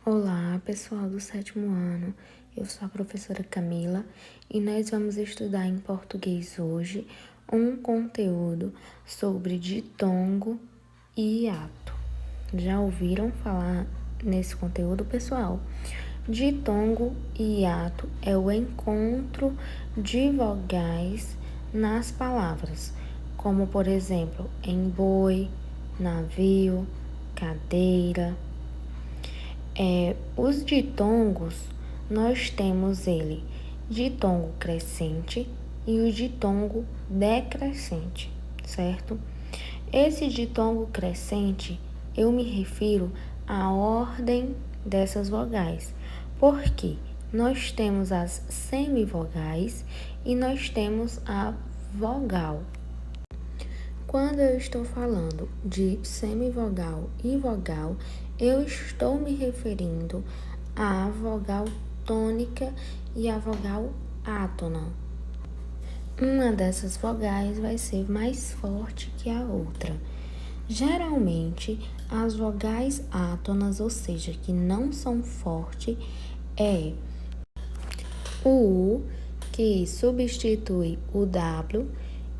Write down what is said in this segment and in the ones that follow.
Olá, pessoal do sétimo ano. Eu sou a professora Camila e nós vamos estudar em português hoje um conteúdo sobre ditongo e hiato. Já ouviram falar nesse conteúdo, pessoal? Ditongo e hiato é o encontro de vogais nas palavras, como por exemplo, em boi, navio, cadeira. Os ditongos, nós temos ele ditongo crescente e o ditongo decrescente, certo? Esse ditongo crescente, eu me refiro à ordem dessas vogais, porque nós temos as semivogais e nós temos a vogal. Quando eu estou falando de semivogal e vogal, eu estou me referindo à vogal tônica e à vogal átona. Uma dessas vogais vai ser mais forte que a outra. Geralmente, as vogais átonas, ou seja, que não são fortes, é o U, que substitui o W,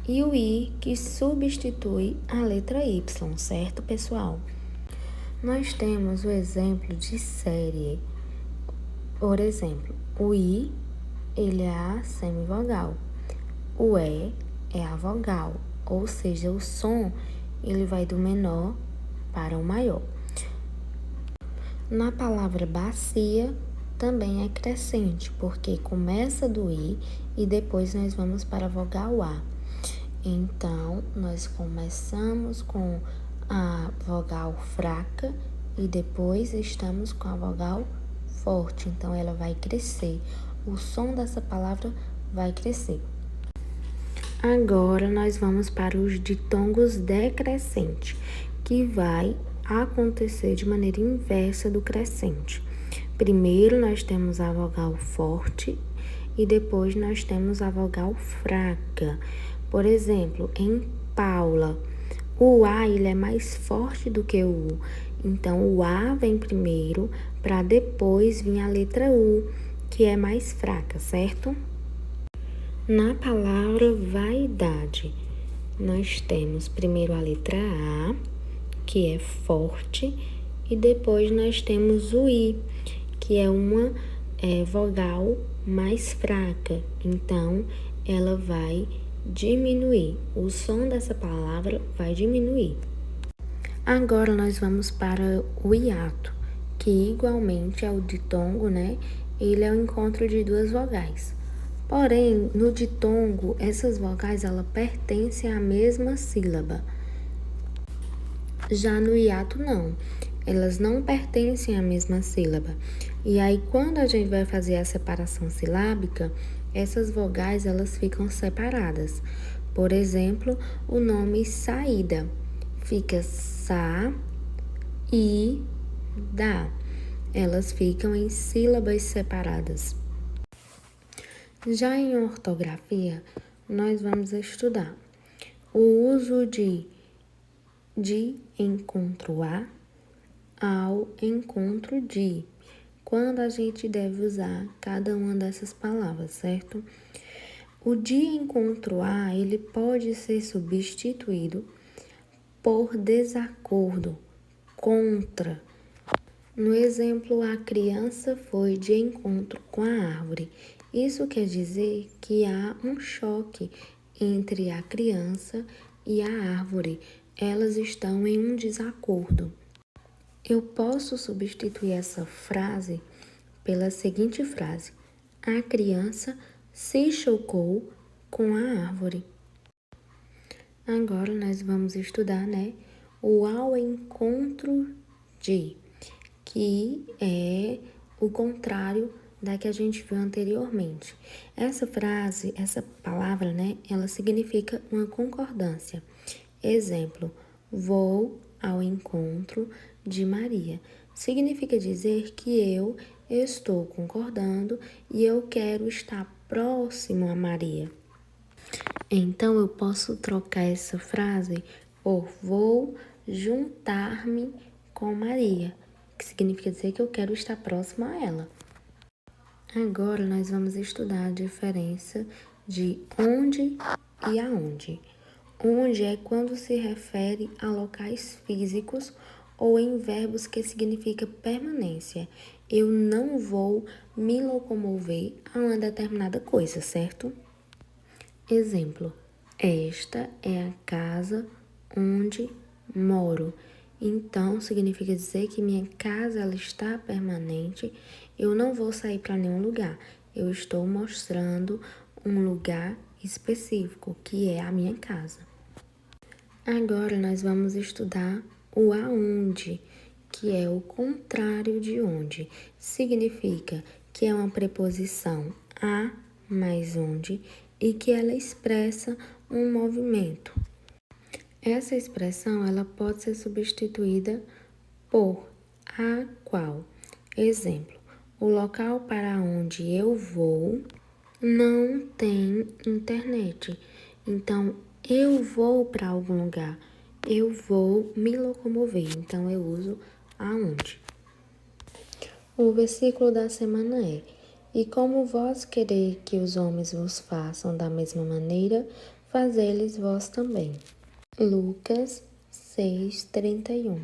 e o I, que substitui a letra Y, certo, pessoal? Nós temos o exemplo de série. Por exemplo, o I, ele é a semivogal. O E é a vogal, ou seja, o som, ele vai do menor para o maior. Na palavra bacia, também é crescente, porque começa do I e depois nós vamos para a vogal A. Então, nós começamos com a vogal fraca e depois estamos com a vogal forte. Então, ela vai crescer. O som dessa palavra vai crescer. Agora, nós vamos para os ditongos decrescentes, que vai acontecer de maneira inversa do crescente. Primeiro, nós temos a vogal forte e depois nós temos a vogal fraca. Por exemplo, em Paula, o A ele é mais forte do que o U. Então, o A vem primeiro para depois vir a letra U, que é mais fraca, certo? Na palavra vaidade, nós temos primeiro a letra A, que é forte, e depois nós temos o I, que é uma vogal mais fraca. Então, ela vai diminuir. O som dessa palavra vai diminuir. Agora nós vamos para o hiato, que igualmente é o ditongo, né? Ele é o encontro de duas vogais. Porém, no ditongo, essas vogais ela pertencem à mesma sílaba. Já no hiato não. Elas não pertencem à mesma sílaba. E aí quando a gente vai fazer a separação silábica, essas vogais elas ficam separadas. Por exemplo, o nome saída fica sa e da. Elas ficam em sílabas separadas. Já em ortografia, nós vamos estudar o uso de encontro a ao encontro de. Quando a gente deve usar cada uma dessas palavras, certo? O de encontro a, ele pode ser substituído por desacordo, contra. No exemplo, a criança foi de encontro com a árvore. Isso quer dizer que há um choque entre a criança e a árvore. Elas estão em um desacordo. Eu posso substituir essa frase pela seguinte frase: a criança se chocou com a árvore. Agora nós vamos estudar, o ao encontro de, que é o contrário da que a gente viu anteriormente. Essa frase, essa palavra, ela significa uma concordância. Exemplo: vou ao encontro de Maria. Significa dizer que eu estou concordando e eu quero estar próximo a Maria. Então, eu posso trocar essa frase por vou juntar-me com Maria, que significa dizer que eu quero estar próximo a ela. Agora nós vamos estudar a diferença de onde e aonde. Onde é quando se refere a locais físicos ou em verbos que significa permanência. Eu não vou me locomover a uma determinada coisa, certo? Exemplo: esta é a casa onde moro. Então, significa dizer que minha casa ela está permanente. Eu não vou sair para nenhum lugar. Eu estou mostrando um lugar específico, que é a minha casa. Agora nós vamos estudar o aonde, que é o contrário de onde. Significa que é uma preposição a mais onde e que ela expressa um movimento. Essa expressão ela pode ser substituída por a qual. Exemplo: o local para onde eu vou não tem internet. Então, eu vou para algum lugar. Eu vou me locomover. Então, eu uso aonde. O versículo da semana é: e como vós quereis que os homens vos façam da mesma maneira, fazei-lhes vós também. Lucas 6:31.